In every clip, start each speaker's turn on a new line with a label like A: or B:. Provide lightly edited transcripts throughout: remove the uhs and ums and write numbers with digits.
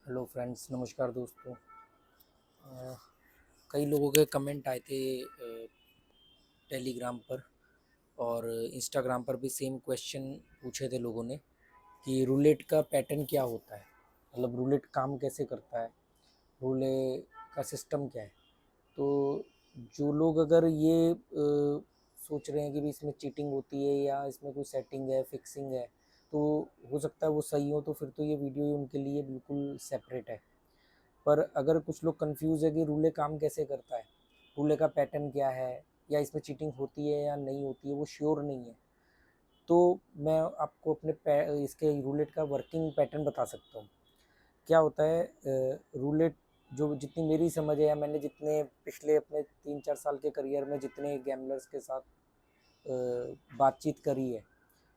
A: Hello friends, नमस्कार दोस्तों। कई लोगों के कमेंट आए थे टेलीग्राम पर और इंस्टाग्राम पर भी सेम क्वेश्चन पूछे थे लोगों ने कि रूलेट का पैटर्न क्या होता है, मतलब रूलेट काम कैसे करता है, रूले का सिस्टम क्या है। तो जो लोग अगर ये सोच रहे हैं कि भी इसमें चीटिंग होती है या इसमें कोई सेटिंग है, फिक्सिंग है, तो हो सकता है वो सही हो, तो फिर तो ये वीडियो ही उनके लिए बिल्कुल सेपरेट है। पर अगर कुछ लोग कंफ्यूज है कि रूले काम कैसे करता है, रूले का पैटर्न क्या है, या इसमें चीटिंग होती है या नहीं होती है, वो श्योर नहीं है, तो मैं आपको अपने इसके रूलेट का वर्किंग पैटर्न बता सकता हूँ। क्या होता है रूलेट, जो जितनी मेरी समझ है या मैंने जितने पिछले अपने 3-4 साल के करियर में जितने गैमलर्स के साथ बातचीत करी है,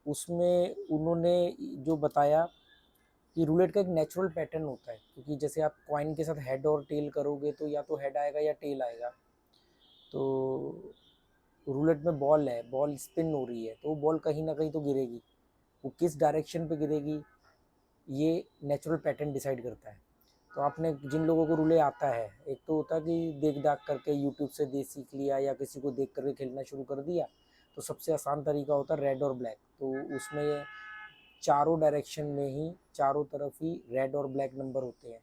A: उसमें उन्होंने जो बताया कि रूलेट का एक नेचुरल पैटर्न होता है, क्योंकि जैसे आप कॉइन के साथ हेड और टेल करोगे तो या तो हेड आएगा या टेल आएगा। तो रूलेट में बॉल है, बॉल स्पिन हो रही है, तो वो बॉल कहीं ना कहीं तो गिरेगी। वो किस डायरेक्शन पे गिरेगी, ये नेचुरल पैटर्न डिसाइड करता है। तो आपने जिन लोगों को रूले आता है, एक तो होता है कि देख दाख करके यूट्यूब से दे सीख लिया या किसी को देख करके खेलना शुरू कर दिया, तो सबसे आसान तरीका होता है रेड और ब्लैक। तो उसमें चारों डायरेक्शन में ही, चारों तरफ ही रेड और ब्लैक नंबर होते हैं,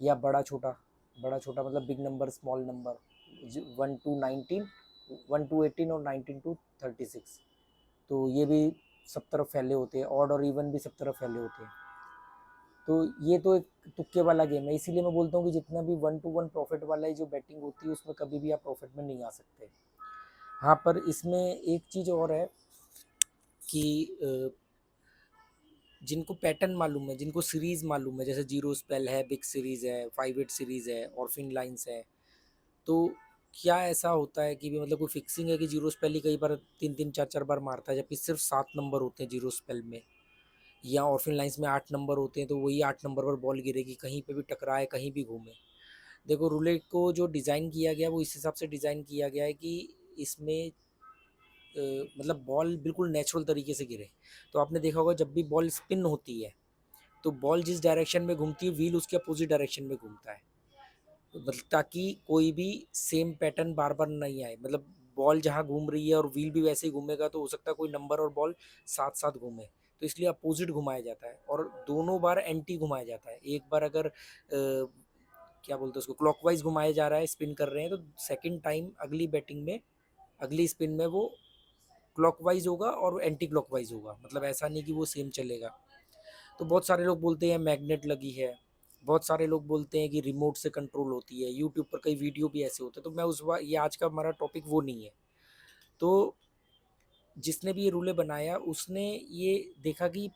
A: या बड़ा छोटा। बड़ा छोटा मतलब big number, small number, 1 to 19, 1 to 18 और 19 to 36। तो ये भी सब तरफ फैले होते हैं, ऑड और इवन भी सब तरफ फैले होते हैं। तो ये तो एक तुक्के वाला गेम है, इसीलिए मैं बोलता हूँ कि जितना भी 1 to 1 प्रॉफिट वाला ही जो बैटिंग होती है, उसमें कभी भी आप प्रॉफिट में नहीं आ सकते। हाँ, पर इसमें एक चीज़ और है कि जिनको पैटर्न मालूम है, जिनको सीरीज़ मालूम है, जैसे जीरो स्पेल है, बिग सीरीज़ है, 5-8 सीरीज़ है, ऑर्फिन लाइन्स है, तो क्या ऐसा होता है कि भी मतलब कोई फिक्सिंग है कि जीरो स्पेल ही कई बार 3-3 4-4 बार मारता है, जबकि सिर्फ 7 नंबर होते हैं जीरो स्पेल में, या ऑर्फिन लाइन्स में 8 नंबर होते हैं, तो वही 8 नंबर पर बॉल गिरेगी, कहीं पे भी टकराए, कहीं भी घूमे। देखो, रूलेट को जो डिज़ाइन किया गया वो इस हिसाब से डिज़ाइन किया गया है कि इसमें मतलब बॉल बिल्कुल नेचुरल तरीके से गिरे। तो आपने देखा होगा जब भी बॉल स्पिन होती है, तो बॉल जिस डायरेक्शन में घूमती है, व्हील उसके अपोजिट डायरेक्शन में घूमता है, मतलब ताकि कोई भी सेम पैटर्न बार बार नहीं आए। मतलब बॉल जहाँ घूम रही है और व्हील भी वैसे ही घूमेगा, तो हो सकता है कोई नंबर और बॉल साथ साथ घूमे, तो इसलिए अपोजिट घुमाया जाता है और दोनों बार एंटी घुमाया जाता है। एक बार अगर क्या बोलते हैं उसको, क्लॉकवाइज घुमाया जा रहा है, स्पिन कर रहे हैं, तो सेकंड टाइम अगली बैटिंग में, अगली स्पिन में वो क्लॉकवाइज होगा और एंटी क्लॉकवाइज होगा, मतलब ऐसा नहीं कि वो सेम चलेगा। तो बहुत सारे लोग बोलते हैं मैग्नेट लगी है, बहुत सारे लोग बोलते हैं कि रिमोट से कंट्रोल होती है, यूट्यूब पर कई वीडियो भी ऐसे होते हैं, तो मैं उस बार, ये आज का हमारा टॉपिक वो नहीं है। तो जिसने भी ये रूले बनाया, उसने ये देखा कि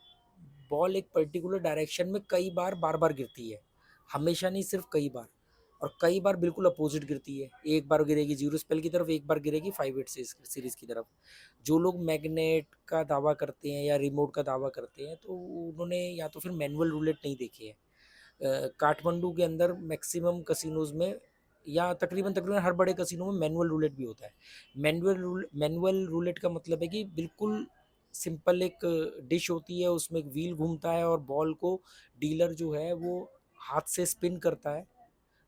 A: बॉल एक पर्टिकुलर डायरेक्शन में कई बार बार बार गिरती है, हमेशा नहीं, सिर्फ कई बार, और कई बार बिल्कुल अपोजिट गिरती है। एक बार गिरेगी जीरो स्पेल की तरफ, एक बार गिरेगी 5-8 सीरीज की तरफ। जो लोग मैग्नेट का दावा करते हैं या रिमोट का दावा करते हैं, तो उन्होंने या तो फिर मैनुअल रूलेट नहीं देखे हैं। काठमांडू के अंदर मैक्सिमम कसिनोज में, या तकरीबन तकरीबन हर बड़े कसिनो में मैनुअल रूलेट भी होता है। मैनुअल रूलेट का मतलब है कि बिल्कुल सिंपल एक डिश होती है, उसमें एक व्हील घूमता है और बॉल को डीलर जो है वो हाथ से स्पिन करता है,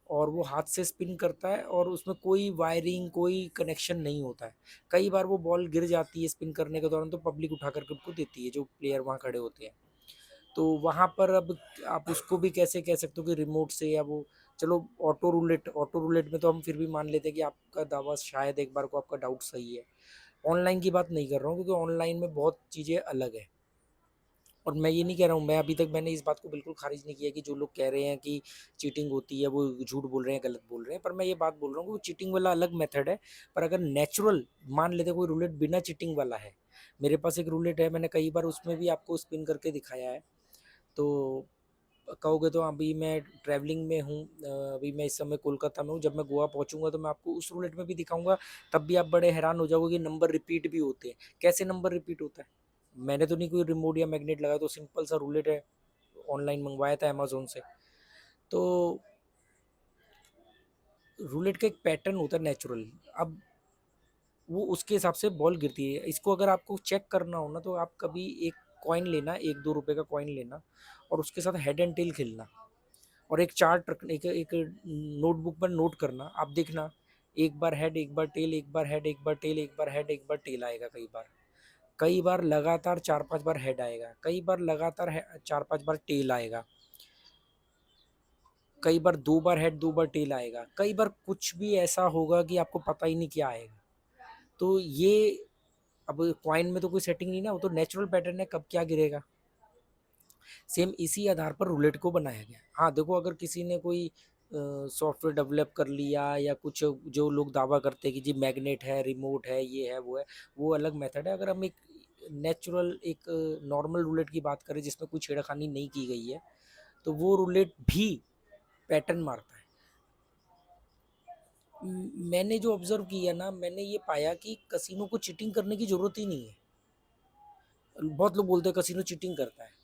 A: और वो हाथ से स्पिन करता है और उसमें कोई वायरिंग, कोई कनेक्शन नहीं होता है। कई बार वो बॉल गिर जाती है स्पिन करने के दौरान, तो पब्लिक उठा करके उनको देती है, जो प्लेयर वहाँ खड़े होते हैं। तो वहाँ पर अब आप उसको भी कैसे कह सकते हो कि रिमोट से, या वो, चलो ऑटो रूलेट में तो हम फिर भी मान लेते हैं कि आपका दावा शायद एक बार को आपका डाउट सही है। ऑनलाइन की बात नहीं कर रहा हूँ, क्योंकि ऑनलाइन में बहुत चीज़ें अलग है। और मैं ये नहीं कह रहा हूँ, मैं अभी तक मैंने इस बात को बिल्कुल खारिज नहीं किया कि जो लोग कह रहे हैं कि चीटिंग होती है वो झूठ बोल रहे हैं, गलत बोल रहे हैं। पर मैं ये बात बोल रहा हूँ कि वो चीटिंग वाला अलग मेथड है। पर अगर नेचुरल मान लेते कोई रूलेट बिना चीटिंग वाला है, मेरे पास एक रूलेट है, मैंने कई बार उसमें भी आपको स्पिन करके दिखाया है। तो कहोगे तो अभी मैं ट्रैवलिंग में हूँ, अभी मैं इस समय कोलकाता में हूँ, जब मैं गोवा पहुँचूंगा तो मैं आपको उस रूलेट में भी दिखाऊंगा। तब भी आप बड़े हैरान हो जाओगे कि नंबर रिपीट भी होते हैं। कैसे नंबर रिपीट होता है? मैंने तो नहीं कोई रिमोट या मैग्नेट लगाया, तो सिंपल सा रूलेट है, ऑनलाइन मंगवाया था अमेजोन से। तो रूलेट का एक पैटर्न होता है नेचुरल। अब वो उसके हिसाब से बॉल गिरती है। इसको अगर आपको चेक करना हो ना, तो आप कभी एक कॉइन लेना, 1-2 रुपए का कॉइन लेना, और उसके साथ हेड एंड टेल खेलना। और एक चार्ट रख, एक नोटबुक पर नोट करना, आप देखना, एक बार हेड, एक बार टेल, एक बार हेड, एक बार टेल, एक बार हेड, एक बार टेल आएगा कई बार लगातार 4-5 बार हेड आएगा, कई बार लगातार 4-5 बार टेल आएगा, कई बार 2 बार हेड 2 बार टेल आएगा, कई बार कुछ भी ऐसा होगा कि आपको पता ही नहीं क्या आएगा। तो ये, अब कॉइन में तो कोई सेटिंग नहीं ना, वो तो नेचुरल पैटर्न है, कब क्या गिरेगा। सेम इसी आधार पर रूलेट को बनाया गया। हाँ देखो, अगर किसी ने कोई सॉफ्टवेयर डेवलप कर लिया या कुछ, जो लोग दावा करते हैं कि जी मैग्नेट है, रिमोट है, ये है, वो अलग मेथड है। अगर हम एक नेचुरल, एक नॉर्मल रूलेट की बात करें जिसमें कोई छेड़खानी नहीं की गई है, तो वो रूलेट भी पैटर्न मारता है। मैंने जो ऑब्जर्व किया ना, मैंने ये पाया कि कसिनो को चीटिंग करने की ज़रूरत ही नहीं है। बहुत लोग बोलते हैं कसिनो चीटिंग करता है।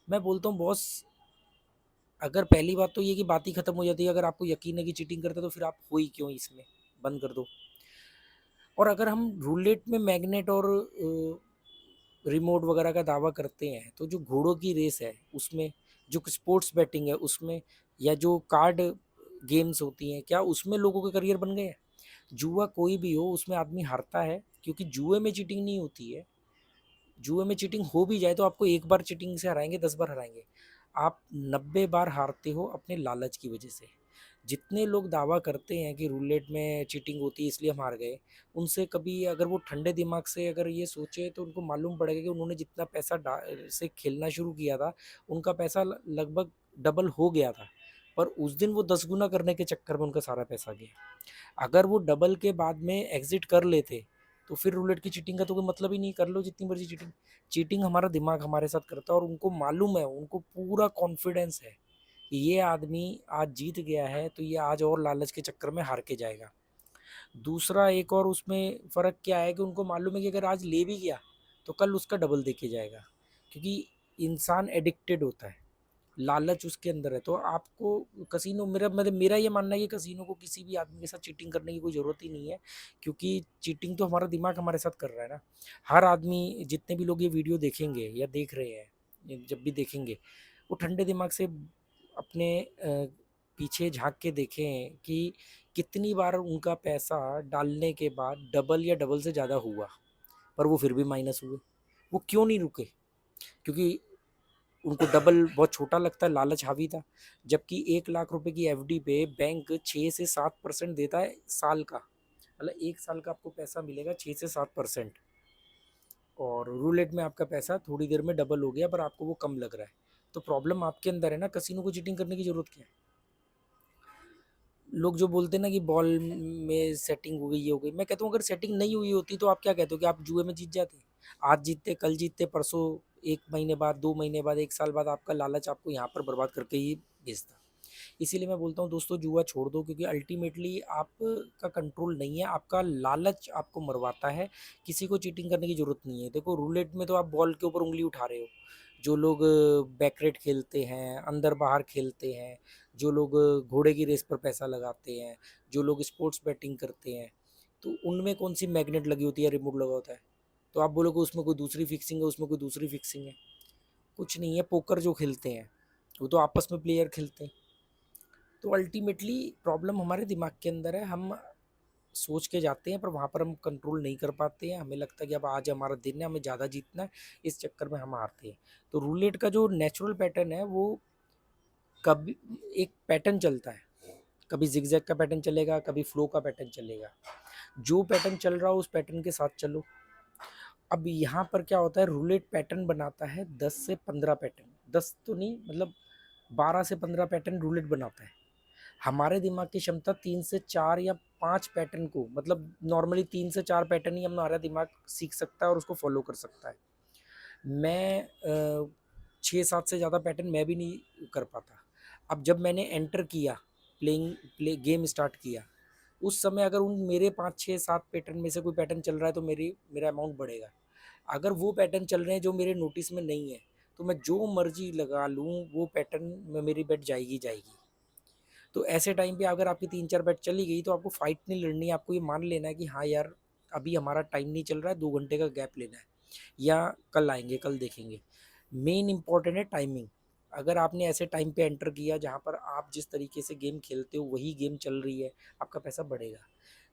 A: मैं बोलता हूँ बॉस, अगर पहली बात तो ये कि बात ही खत्म हो जाती है, अगर आपको यकीन है कि चीटिंग करता है तो फिर आप हो ही क्यों इसमें, बंद कर दो। और अगर हम रूलेट में मैग्नेट और रिमोट वगैरह का दावा करते हैं, तो जो घोड़ों की रेस है उसमें, जो स्पोर्ट्स बैटिंग है उसमें, या जो कार्ड गेम्स होती हैं, क्या उसमें लोगों के करियर बन गए हैं? जुआ कोई भी हो, उसमें आदमी हारता है, क्योंकि जुए में चीटिंग नहीं होती है। जुए में चीटिंग हो भी जाए तो आपको एक बार चीटिंग से हराएंगे, 10 बार हराएंगे। आप 90 बार हारते हो अपने लालच की वजह से। जितने लोग दावा करते हैं कि रूलेट में चीटिंग होती है इसलिए हम हार गए, उनसे कभी अगर वो ठंडे दिमाग से अगर ये सोचे, तो उनको मालूम पड़ेगा कि उन्होंने जितना पैसा से खेलना शुरू किया था, उनका पैसा लगभग डबल हो गया था, पर उस दिन वो 10 गुना करने के चक्कर में उनका सारा पैसा गया। अगर वो डबल के बाद में एग्जिट कर लेते, तो फिर रूलेट की चीटिंग का तो कोई मतलब ही नहीं, कर लो जितनी मर्जी चीटिंग। चीटिंग हमारा दिमाग हमारे साथ करता है, और उनको मालूम है, उनको पूरा कॉन्फिडेंस है कि ये आदमी आज जीत गया है, तो ये आज और लालच के चक्कर में हार के जाएगा। दूसरा एक और उसमें फ़र्क क्या है कि उनको मालूम है कि अगर आज ले भी गया तो कल उसका डबल दे के जाएगा, क्योंकि इंसान एडिक्टेड होता है, लालच उसके अंदर है। तो आपको कसिनो, मेरा ये मानना है कि कसिनो को किसी भी आदमी के साथ चीटिंग करने की कोई ज़रूरत ही नहीं है, क्योंकि चीटिंग तो हमारा दिमाग हमारे साथ कर रहा है ना। हर आदमी, जितने भी लोग ये वीडियो देखेंगे या देख रहे हैं, जब भी देखेंगे, वो ठंडे दिमाग से अपने पीछे झांक के देखें कि कितनी बार उनका पैसा डालने के बाद डबल या डबल से ज़्यादा हुआ, पर वो फिर भी माइनस हुए। वो क्यों नहीं रुके? क्योंकि उनको डबल बहुत छोटा लगता है, लालच हावी था। जबकि 1 लाख रुपए की एफडी पे बैंक 6 से 7% देता है साल का, मतलब 1 साल का आपको पैसा मिलेगा 6 से 7%। और रूलेट में आपका पैसा थोड़ी देर में डबल हो गया, पर आपको वो कम लग रहा है। तो प्रॉब्लम आपके अंदर है ना, कसिनो को चीटिंग करने की जरूरत क्या है? लोग जो बोलते हैं ना कि बॉल में सेटिंग हो गई, ये हो गई, मैं कहता हूँ अगर सेटिंग नहीं हुई होती तो आप क्या कहते हो कि आप जुए में जीत जाते? आज जीतते, कल जीतते, परसों, 1 महीने बाद, 2 महीने बाद, 1 साल बाद आपका लालच आपको यहाँ पर बर्बाद करके ही भेजता। इसीलिए मैं बोलता हूँ दोस्तों, जुआ छोड़ दो, क्योंकि अल्टीमेटली आपका कंट्रोल नहीं है, आपका लालच आपको मरवाता है। किसी को चीटिंग करने की ज़रूरत नहीं है। देखो रूलेट में तो आप बॉल के ऊपर उंगली उठा रहे हो। जो लोग बैकरेट खेलते हैं, अंदर बाहर खेलते हैं, जो लोग घोड़े की रेस पर पैसा लगाते हैं, जो लोग स्पोर्ट्स बैटिंग करते हैं, तो उनमें कौन सी मैग्नेट लगी होती है, रिमोट लगा होता है? तो आप बोलोगे उसमें कोई दूसरी फिक्सिंग है, उसमें कोई दूसरी फिक्सिंग है? कुछ नहीं है। पोकर जो खेलते हैं, वो तो आपस में प्लेयर खेलते हैं। तो अल्टीमेटली प्रॉब्लम हमारे दिमाग के अंदर है। हम सोच के जाते हैं, पर वहाँ पर हम कंट्रोल नहीं कर पाते हैं। हमें लगता है कि अब आज हमारा दिन है, हमें ज़्यादा जीतना है, इस चक्कर में हम हारते हैं। तो रूलेट का जो नेचुरल पैटर्न है, वो कभी एक पैटर्न चलता है, कभी जिगजैग का पैटर्न चलेगा, कभी फ्लो का पैटर्न चलेगा। जो पैटर्न चल रहा हो उस पैटर्न के साथ चलो। अब यहाँ पर क्या होता है, रूलेट पैटर्न बनाता है 10 से 15 पैटर्न, 10 तो नहीं, मतलब 12 से 15 पैटर्न रूलेट बनाता है। हमारे दिमाग की क्षमता 3 से 4 या 5 पैटर्न को, मतलब नॉर्मली 3 से 4 पैटर्न ही हमारा दिमाग सीख सकता है और उसको फॉलो कर सकता है। मैं 6-7 से ज़्यादा पैटर्न मैं भी नहीं कर पाता। अब जब मैंने एंटर किया, प्ले गेम स्टार्ट किया, उस समय अगर उन मेरे 5-6-7 पैटर्न में से कोई पैटर्न चल रहा है तो मेरा अमाउंट बढ़ेगा। अगर वो पैटर्न चल रहे हैं जो मेरे नोटिस में नहीं है, तो मैं जो मर्जी लगा लूँ, वो पैटर्न में मेरी बेट जाएगी जाएगी। तो ऐसे टाइम पे अगर आपकी 3-4 बेट चली गई, तो आपको फाइट नहीं लड़नी है, आपको ये मान लेना है कि हाँ यार, अभी हमारा टाइम नहीं चल रहा है, 2 घंटे का गैप लेना है, या कल आएंगे, कल देखेंगे। मेन इंपॉर्टेंट है टाइमिंग। अगर आपने ऐसे टाइम पे एंटर किया जहाँ पर आप जिस तरीके से गेम खेलते हो वही गेम चल रही है, आपका पैसा बढ़ेगा।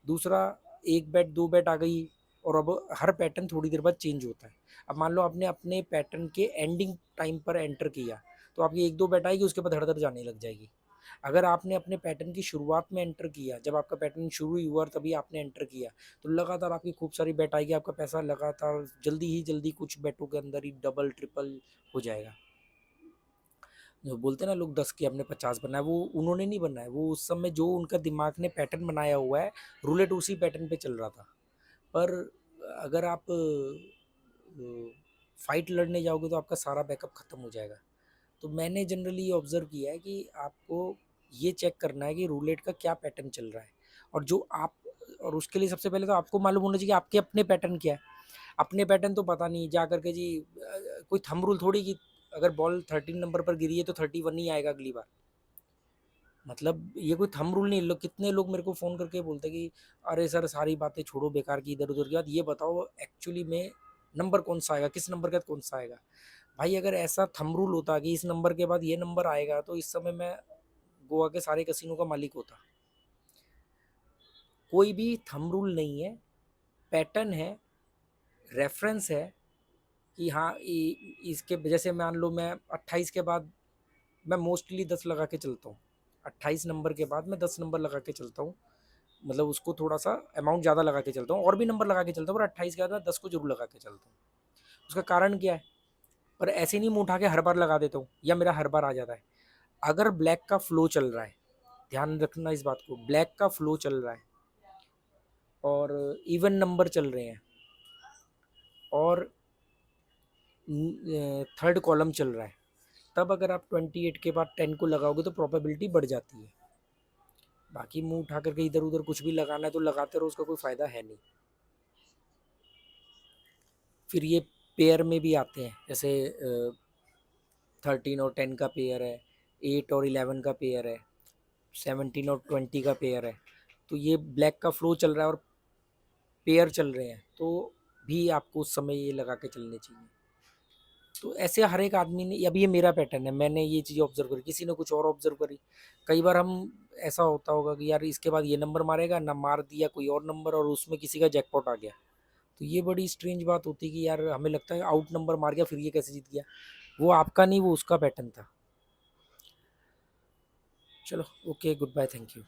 A: दूसरा, 1 बेट 2 बेट आ गई और अब हर पैटर्न थोड़ी देर बाद चेंज होता है। अब मान लो आपने अपने पैटर्न के एंडिंग टाइम पर एंटर किया, तो आपकी 1-2 बेट आएगी, उसके बाद धड़-धड़ जाने लग जाएगी। अगर आपने अपने पैटर्न की शुरुआत में एंटर किया, जब आपका पैटर्न शुरू ही हुआ और तभी आपने एंटर किया, तो लगातार आपकी खूब सारी बेट आएगी, आपका पैसा लगातार जल्दी ही जल्दी कुछ बेटों के अंदर ही डबल, ट्रिपल हो जाएगा। जो बोलते हैं ना लोग 10 के हमने 50 बनाया, वो उन्होंने नहीं बनाया, वो उस समय जो उनका दिमाग ने पैटर्न बनाया हुआ है, रूलेट उसी पैटर्न पे चल रहा था। पर अगर आप फाइट लड़ने जाओगे तो आपका सारा बैकअप खत्म हो जाएगा। तो मैंने जनरली ये ऑब्ज़र्व किया है कि आपको ये चेक करना है कि रूलेट का क्या पैटर्न चल रहा है, और जो आप और उसके लिए सबसे पहले तो आपको मालूम होना चाहिए कि आपके अपने पैटर्न क्या है। अपने पैटर्न तो पता नहीं, जा करके जी कोई थंब रूल थोड़ी कि अगर बॉल 13 नंबर पर गिरी है तो 31 ही आएगा अगली बार। मतलब ये कोई थंब रूल नहीं। लोग, कितने लोग मेरे को फ़ोन करके बोलते हैं कि अरे सर सारी बातें छोड़ो बेकार की, इधर-उधर की बात, ये बताओ एक्चुअली में नंबर कौन-सा आएगा, किस नंबर के बाद कौन-सा आएगा? भाई अगर ऐसा थंब रूल होता कि इस नंबर के बाद ये नंबर आएगा, तो इस समय मैं गोवा के सारे कैसीनो का मालिक होता। कोई भी थंब रूल नहीं है, पैटर्न है, रेफ़रेंस है कि हाँ, इसके जैसे मान लो मैं 28 के बाद मैं मोस्टली 10 लगा के चलता हूँ। 28 नंबर के बाद मैं 10 नंबर लगा के चलता हूँ। मतलब उसको थोड़ा-सा अमाउंट ज़्यादा लगा के चलता हूँ, और भी नंबर लगा के चलता हूँ, पर 28 के बाद मैं 10 को ज़रूर लगा के चलता हूँ। उसका कारण क्या है? पर ऐसे नहीं मुँह उठा के हर बार लगा देता हूँ या मेरा हर बार आ जाता है। अगर ब्लैक का फ्लो चल रहा है, ध्यान रखना इस बात को, ब्लैक का फ्लो चल रहा है और इवन नंबर चल रहे हैं और थर्ड कॉलम चल रहा है, तब अगर आप 28 के बाद 10 को लगाओगे तो प्रोबेबिलिटी बढ़ जाती है। बाकी मुँह उठा करके इधर-उधर कुछ भी लगाना है तो लगाते रहो, उसका कोई फ़ायदा है नहीं। फिर ये पेयर में भी आते हैं, जैसे 13 और 10 का पेयर है, 8 और 11 का पेयर है, 17 और 20 का पेयर है। तो ये ब्लैक का फ्लो चल रहा है और पेयर चल रहे हैं, तो भी आपको उस समय ये लगा के चलने चाहिए। तो ऐसे हर एक आदमी ने, अब ये मेरा पैटर्न है, मैंने ये चीज़ ऑब्ज़र्व करी, किसी ने कुछ और ऑब्ज़र्व करी। कई बार हम, ऐसा होता होगा कि यार इसके बाद ये नंबर मारेगा ना, मार दिया कोई और नंबर और उसमें किसी का जैकपॉट आ गया। तो ये बड़ी स्ट्रेंज बात होती है कि यार हमें लगता है आउट नंबर मार गया, फिर ये कैसे जीत गया? वो आपका नहीं, वो उसका पैटर्न था। चलो, okay, goodbye, thank you.